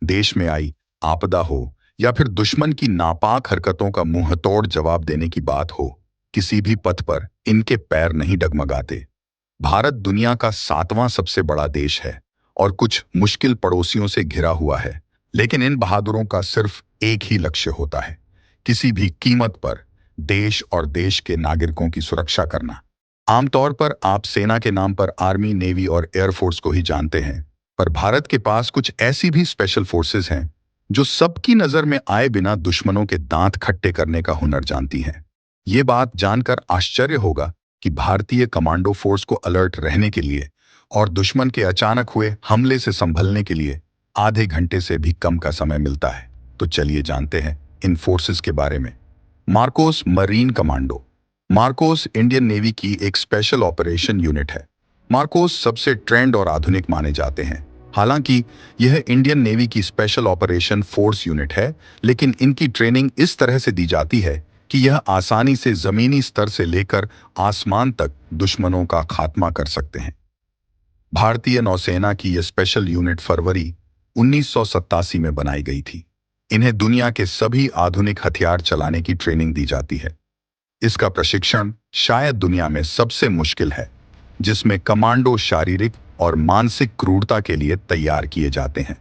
देश में आई आपदा हो या फिर दुश्मन की नापाक हरकतों का मुंहतोड़ जवाब देने की बात हो, किसी भी पथ पर इनके पैर नहीं डगमगाते। भारत दुनिया का 7वां सबसे बड़ा देश है और कुछ मुश्किल पड़ोसियों से घिरा हुआ है, लेकिन इन बहादुरों का सिर्फ एक ही लक्ष्य होता है, किसी भी कीमत पर देश और देश के नागरिकों की सुरक्षा करना। आमतौर पर आप सेना के नाम पर आर्मी, नेवी और एयरफोर्स को ही जानते हैं, पर भारत के पास कुछ ऐसी भी स्पेशल फोर्सेस हैं जो सबकी नजर में आए बिना दुश्मनों के दांत खट्टे करने का हुनर जानती हैं। ये बात जानकर आश्चर्य होगा कि भारतीय कमांडो फोर्स को अलर्ट रहने के लिए और दुश्मन के अचानक हुए हमले से संभलने के लिए आधे घंटे से भी कम का समय मिलता है। तो चलिए जानते हैं इन फोर्सेस के बारे में। Marcos marine commando. Marcos Indian navy की एक स्पेशल ऑपरेशन यूनिट है। मार्कोस सबसे ट्रेंड और आधुनिक माने जाते हैं। हालांकि यह इंडियन नेवी की स्पेशल ऑपरेशन फोर्स यूनिट है, लेकिन इनकी ट्रेनिंग इस तरह से दी जाती है कि यह आसानी से जमीनी स्तर से लेकर आसमान तक दुश्मनों का खात्मा कर सकते हैं। भारतीय नौसेना की यह स्पेशल यूनिट फरवरी 1987 में बनाई गई थी। इन्हें दुनिया के सभी आधुनिक हथियार चलाने की ट्रेनिंग दी जाती है। इसका प्रशिक्षण शायद दुनिया में सबसे मुश्किल है, जिसमें कमांडो शारीरिक और मानसिक क्रूरता के लिए तैयार किए जाते हैं।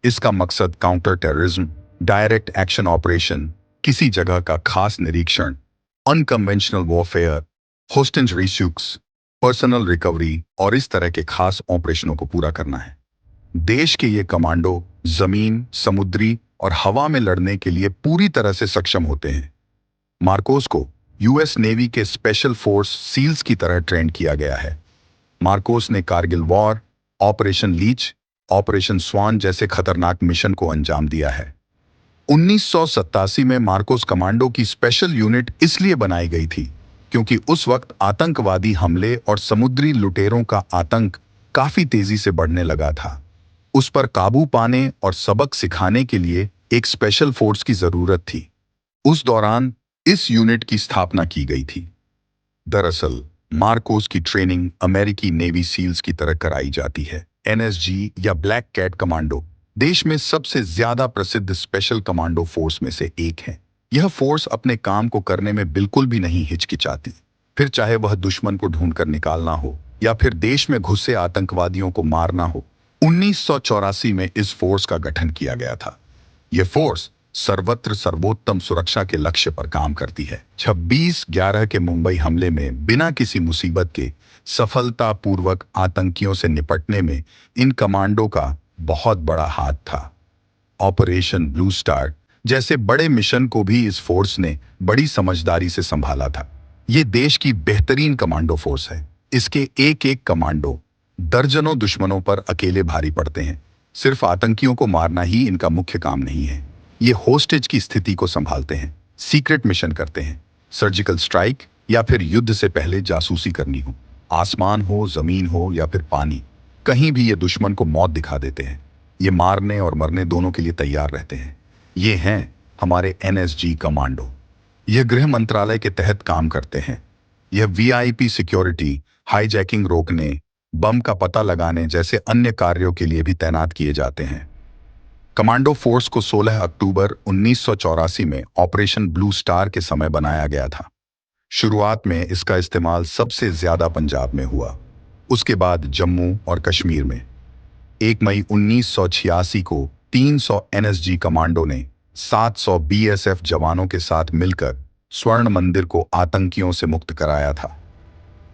इसका मकसद counter terrorism, direct action operation, किसी जगह का खास निरीक्षण, unconventional warfare, hostage rescues, personnel recovery और इस तरह के खास ऑपरेशनों को पूरा करना है। देश के ये कमांडो जमीन, समुद्री और हवा में लड़ने के लिए पूरी तरह से सक्षम होते हैं। मार्कोस को यूएस नेवी के स्पेशल फोर्स सील्स की तरह ट्रेन किया गया है। मार्कोस ने Kargil war, operation Leech, operation Swan जैसे खतरनाक मिशन को अंजाम दिया है। 1987 में मार्कोस कमांडो की स्पेशल यूनिट इसलिए बनाई गई थी क्योंकि उस वक्त आतंकवादी हमले और समुद्री लुटेरों का आतंक काफी तेजी से बढ़ने लगा था। उस पर काबू पाने और सबक सिखाने के लिए एक स्पेशल फोर्स की जरूरत थी। उस दौरान इस यूनिट की स्थापना की गई थी। दरअसल मार्कोस की ट्रेनिंग अमेरिकी नेवी सील्स की तरह कराई जाती है। एनएसजी या ब्लैक कैट कमांडो देश में सबसे ज्यादा प्रसिद्ध स्पेशल कमांडो फोर्स में से एक है। यह फोर्स अपने काम को करने में बिल्कुल भी नहीं हिचकिचाती, फिर चाहे वह दुश्मन को ढूंढकर निकालना हो या फिर देश में घुसे आतंकवादियों को मारना हो। 1984 में इस फोर्स का गठन किया गया था। यह फोर्स सर्वत्र सर्वोत्तम सुरक्षा के लक्ष्य पर काम करती है। 26/11 के मुंबई हमले में बिना किसी मुसीबत के सफलतापूर्वक आतंकियों से निपटने में इन कमांडो का बहुत बड़ा हाथ था। ऑपरेशन ब्लू स्टार जैसे बड़े मिशन को भी इस फोर्स ने बड़ी समझदारी से संभाला था। ये देश की बेहतरीन कमांडो फोर्स है। इसके एक एक कमांडो दर्जनों दुश्मनों पर अकेले भारी पड़ते हैं। सिर्फ आतंकियों को मारना ही इनका मुख्य काम नहीं है। ये होस्टेज की स्थिति को संभालते हैं, सीक्रेट मिशन करते हैं, सर्जिकल स्ट्राइक या फिर युद्ध से पहले जासूसी करनी हो, आसमान हो, जमीन हो या फिर पानी, कहीं भी ये दुश्मन को मौत दिखा देते हैं। ये मारने और मरने दोनों के लिए तैयार रहते हैं। ये हैं हमारे एनएसजी कमांडो। यह गृह मंत्रालय के तहत काम करते हैं। यह वीआईपी सिक्योरिटी, हाईजैकिंग रोकने, बम का पता लगाने जैसे अन्य कार्यों के लिए भी तैनात किए जाते हैं। कमांडो फोर्स को 16 अक्टूबर 1984 में ऑपरेशन ब्लू स्टार के समय बनाया गया था। शुरुआत में इसका इस्तेमाल सबसे ज्यादा पंजाब में हुआ, उसके बाद जम्मू और कश्मीर में। 1 मई 1986 को 300 एनएसजी कमांडो ने 700 बीएसएफ जवानों के साथ मिलकर स्वर्ण मंदिर को आतंकियों से मुक्त कराया था।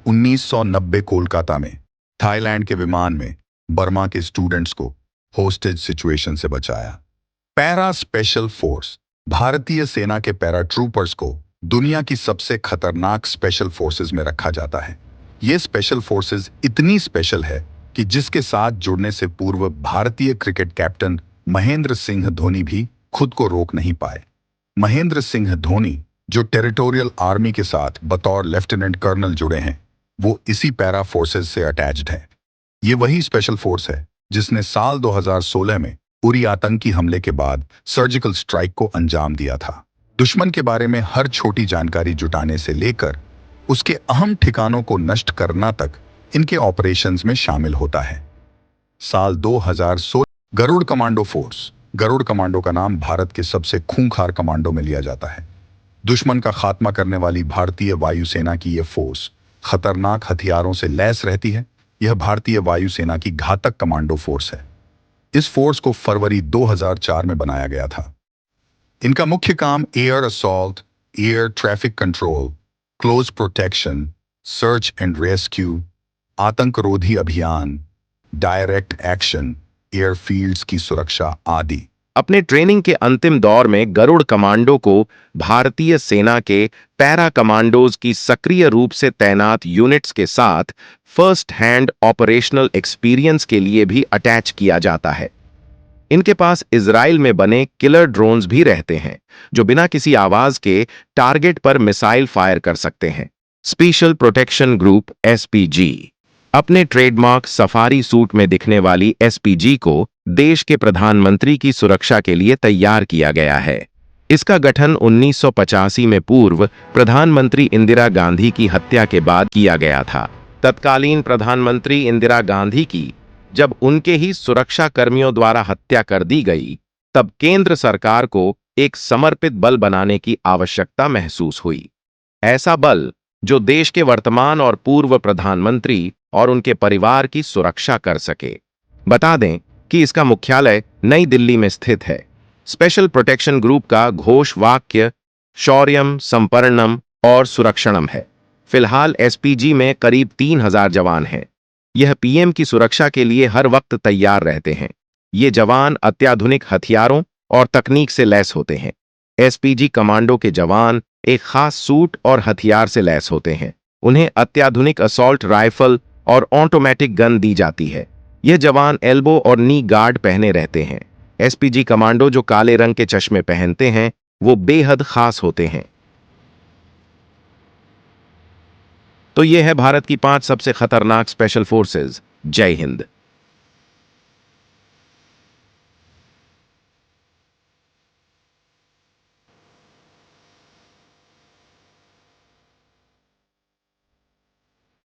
1990 कोलकाता में थाईलैंड के विमान में बर्मा के स्टूडेंट्स को होस्टेज सिचुएशन से बचाया। पैरा स्पेशल फोर्स भारतीय सेना के पैरा ट्रूपर्स को दुनिया की सबसे खतरनाक स्पेशल फोर्सेस में रखा जाता है। ये स्पेशल फोर्सेस इतनी स्पेशल है कि जिसके साथ जुड़ने से पूर्व भारतीय क्रिकेट कैप्टन महेंद्र सिंह धोनी भी खुद को रोक नहीं पाए। महेंद्र सिंह धोनी जो टेरिटोरियल आर्मी के साथ बतौर लेफ्टिनेंट कर्नल जुड़े हैं, वो इसी पैरा फोर्सेस से अटैच्ड है। ये वही स्पेशल फोर्स है जिसने साल 2016 में उरी आतंकी हमले के बाद सर्जिकल स्ट्राइक को अंजाम दिया था। दुश्मन के बारे में हर छोटी जानकारी जुटाने से लेकर उसके अहम ठिकानों को नष्ट करना तक इनके ऑपरेशंस में शामिल होता है। साल 2016 Garud commando force Garud commando का नाम भारत के सबसे खूंखार कमांडो में लिया जाता है। दुश्मन का खात्मा करने वाली भारतीय वायुसेना की यह फोर्स खतरनाक हथियारों से लैस रहती है। यह भारतीय वायुसेना की घातक कमांडो फोर्स है। इस फोर्स को फरवरी 2004 में बनाया गया था। इनका मुख्य काम air assault, air traffic control, close protection, search and rescue, आतंकरोधी अभियान, डायरेक्ट एक्शन, एयरफील्ड्स की सुरक्षा आदि। अपने ट्रेनिंग के अंतिम दौर में गरुड़ कमांडो को भारतीय सेना के पैरा कमांडोज की सक्रिय रूप से तैनात यूनिट्स के साथ फर्स्ट हैंड ऑपरेशनल एक्सपीरियंस के लिए भी अटैच किया जाता है। इनके पास इजराइल में बने किलर ड्रोन्स भी रहते हैं जो बिना किसी आवाज के टारगेट पर मिसाइल फायर कर सकते हैं। स्पेशल प्रोटेक्शन ग्रुप एसपीजी अपने ट्रेडमार्क सफारी सूट में दिखने वाली एसपीजी को देश के प्रधानमंत्री की सुरक्षा के लिए तैयार किया गया है। इसका गठन 1985 में पूर्व प्रधानमंत्री इंदिरा गांधी की हत्या के बाद किया गया था। तत्कालीन प्रधानमंत्री इंदिरा गांधी की जब उनके ही सुरक्षा कर्मियों द्वारा हत्या कर दी गई, तब केंद्र सरकार को एक समर्पित बल बनाने की आवश्यकता महसूस हुई। ऐसा बल जो देश के वर्तमान और पूर्व प्रधानमंत्री और उनके परिवार की सुरक्षा कर सके। बता दें कि इसका मुख्यालय नई दिल्ली में स्थित है। स्पेशल प्रोटेक्शन ग्रुप का घोष वाक्य शौर्यम, संपर्णम और सुरक्षणम है। फिलहाल एसपीजी में करीब 3000 जवान हैं। यह पीएम की सुरक्षा के लिए हर वक्त तैयार रहते हैं। ये जवान अत्याधुनिक हथियारों और तकनीक से लैस होते हैं। एसपीजी कमांडो के जवान एक खास सूट और हथियार से लैस होते हैं। उन्हें अत्याधुनिक असॉल्ट राइफल और ऑटोमेटिक गन दी जाती है। यह जवान एल्बो और नी गार्ड पहने रहते हैं। एसपीजी कमांडो जो काले रंग के चश्मे पहनते हैं, वो बेहद खास होते हैं। तो यह है भारत की 5 सबसे खतरनाक स्पेशल फोर्सेज। जय हिंद।